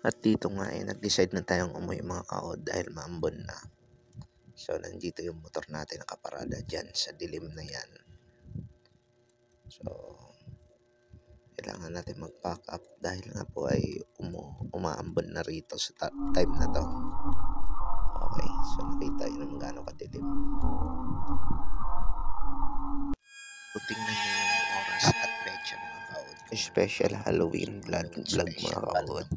At dito nga nag-decide na tayong umuwi mga kaod dahil maambon na. So nandito yung motor natin nakaparada dyan sa dilim na yan. So kailangan natin mag-pack up dahil nga po ay umaambon na rito sa time na to. Okay, so nakita yun naman gaano kadilim. So tingnan nyo yung oras at petsa mga kaod. Special Halloween vlog mga kaod.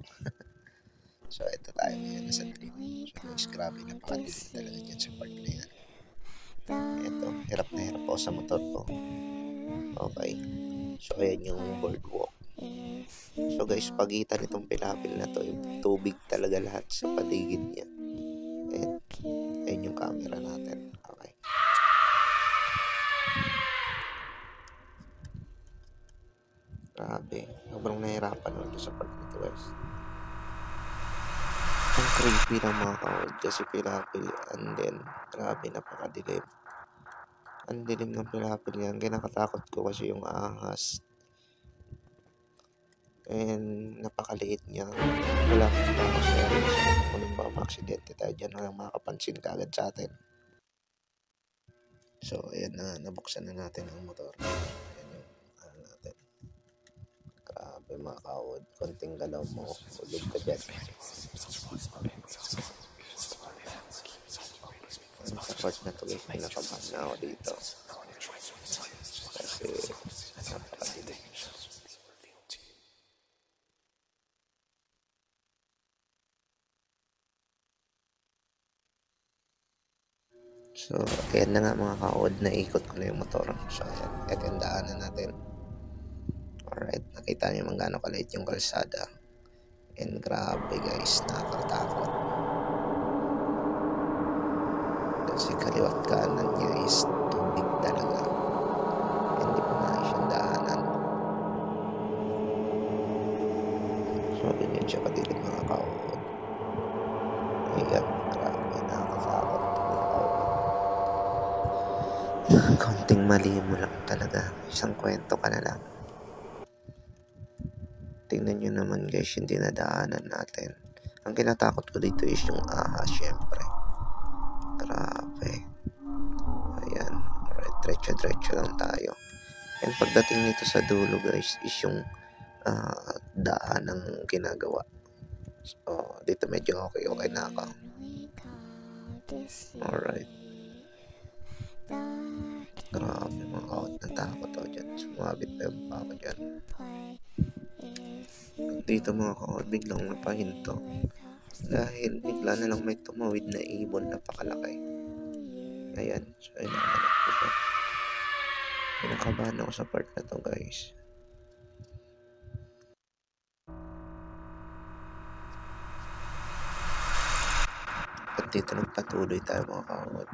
So ito tayo ngayon nasa dilim. So guys, grabe, napakadilim talaga dyan sa part na yan. Ito, hirap na hirap ako sa motor ko. Okay, so ayan yung boardwalk. So guys, pagitan itong pilapil na to, yung tubig talaga lahat sa paligid niya. Ayan yung camera natin. Okay. Grabe, sobrang nahirapan nun sa part nito guys. Ang creepy ng mga kaod kasi pilapil, and then grabe, napakadilim. Ang dilim ng pilapil yan, kinakatakot ko kasi yung ahas. And napakaliit niya. Wala kang tao sa area. Kung ba ma-aksidente tayo dyan, walang makapansin kagad sa atin. So ayan na, nabuksan na natin ang motor. Ayan yung natin. Grabe mga kaod, konting galaw mo, ulog ka dyan. Sa part na to guys, pinakabahan na ako dito. Kasi napakadilim. So, ayan na nga mga kaod, naikot ko na yung motor. So, ayan, ito yung daanan natin. Alright, nakita niyo man gaano kaliit yung kalsada. And grabe guys, nakakatakot. Kasi kaliwat kanan niya is tubig talaga. Hindi pa maayos yung daanan. So, ganyan siya kadilim mga kaod. Ayan, grabe, nakakatakot. Konting mali mo lang talaga, isang kwento ka na lang. Tingnan nyo naman guys yung dinadaanan natin. Ang kinatakot ko dito is yung ahas, syempre. Grabe. Ayan, alright, diretso lang tayo. And pagdating nito sa dulo guys is yung daan ng ginagawa. So dito medyo okay na ako. Alright. Grabe mga kaot, natakot ako dyan. Sumabit pa yung pa ako dyan. Dito mga kaot, biglang napahinto. Dahil bigla na lang may tumawid na ibon, napakalaki. Ayan, so inaanap ko siya. Pinakabahan ako sa part na to guys. At dito nagpatuloy tayo mga kaot.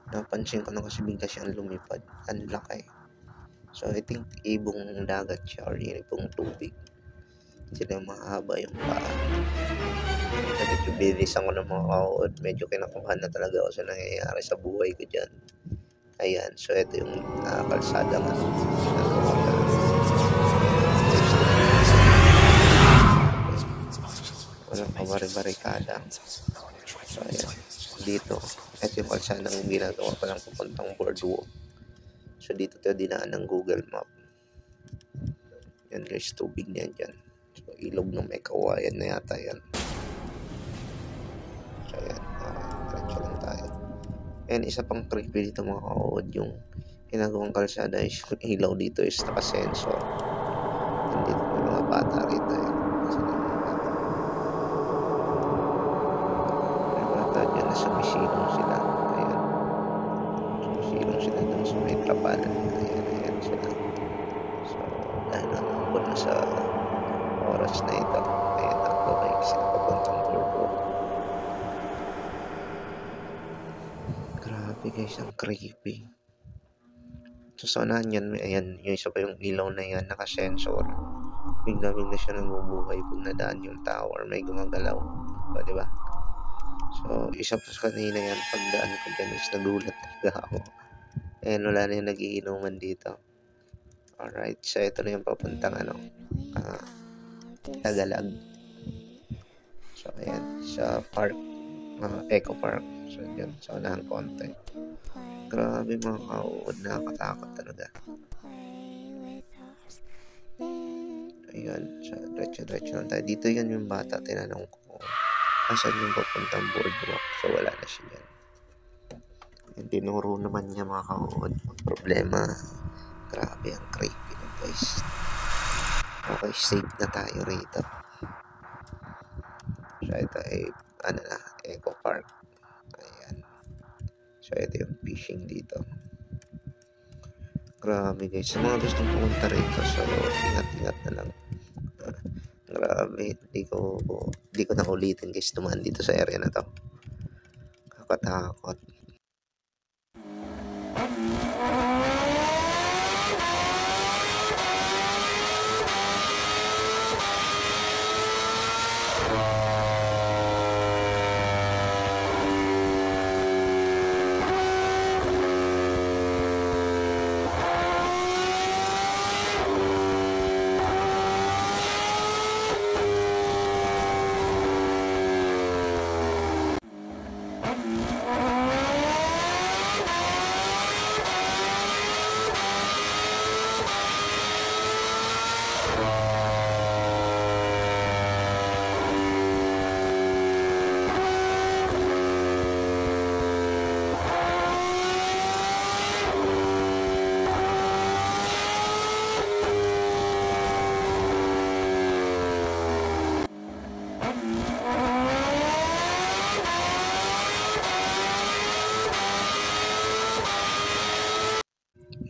Napansin ko na kasi bigla siyang lumipad. Ang laki. So I think ibong dagat siya or ibong tubig. Sila mahaba yung paa. Medyo bilisan ko ng mga kaod. Medyo kinakabahan na talaga ako sa nangyayari sa buhay ko dyan. Ayan. So ito yung kalsada nga. Nagawa ka. Walang kabari-barikada. So ayan. Dito. Ito yung kalsada ng ginagawa pa lang papuntang boardwalk. So dito tayo dinaan ng Google Map. Yan guys, tubig niyan dyan. So ilog ng may kawayan na yata yan. So ayan, diretso lang tayo. And isa pang creepy dito mga kaod, yung ginagawang kalsada is yung ilaw dito is naka-sensor. And dito may mga bata rito eh. Kasi may mga bata. May bata dyan na sumisilong sila. Ayan. Sumisilong sila ng sumay trapal. Ayan sila. So dahil nangambon na sa oras na ito, ayan, nagbabalik sila papuntang boardwalk. Grabe guys, ang creepy. So sa unahan yan, ayan, yung isa pa yung ilaw na yan, naka-sensor. Bigla siya nabubuhay pag nadaan yung tower, may gumagalaw. O, diba? So, isa pa sa kanina yan, pagdaan ko dyan is nagulat talaga ako. Ayan, wala na yung nagiinuman dito. Alright, so ito na yung papuntang Tagalag. ayan, sa park, Eco Park. So, yun, sa unahan konti. Grabe mga ka-OOD, nakakatakot talaga. Ayun, so, diretso lang tayo. Dito yun yung bata, tinanong ko, asan yung papuntang boardwalk? So, wala na siya dyan. Yung tinuro naman niya mga ka-OOD. Ang problema, grabe ang creepy na guys. Okay, safe na tayo rito. So, ito ay, Eco Park. Ayan. So, ito yung fishing dito. Grabe guys, sa mga gustong pumunta rito, so ingat-ingat na lang. Grabe, di ko na ulitin guys, dumaan dito sa area na to. Kakatakot.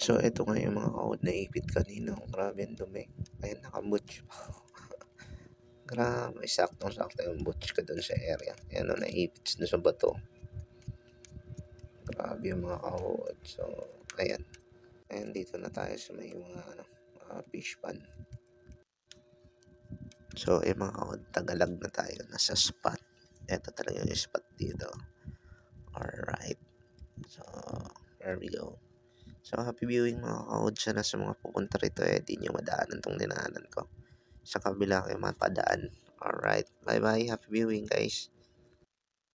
So, ito nga yung mga kaod na ipit kanina. Grabe ang dumi. Ayun, nakabutch. Grabe, saktong-sakto yung butch ko dun sa area. Ayan, naipit na sa bato. Grabe yung mga kaod. So, ayan. Ayan, dito na tayo sa may mga fish pan. So, mga kaod, tagalag na tayo. Nasa spot. Ito talaga yung spot dito. Alright. So, there we go. So, happy viewing mga ka-OOD. Sana sa mga pupunta rito, di nyo madaanan tong dinaanan ko. Sa kabila kayo mapadaan. Alright, bye-bye. Happy viewing guys.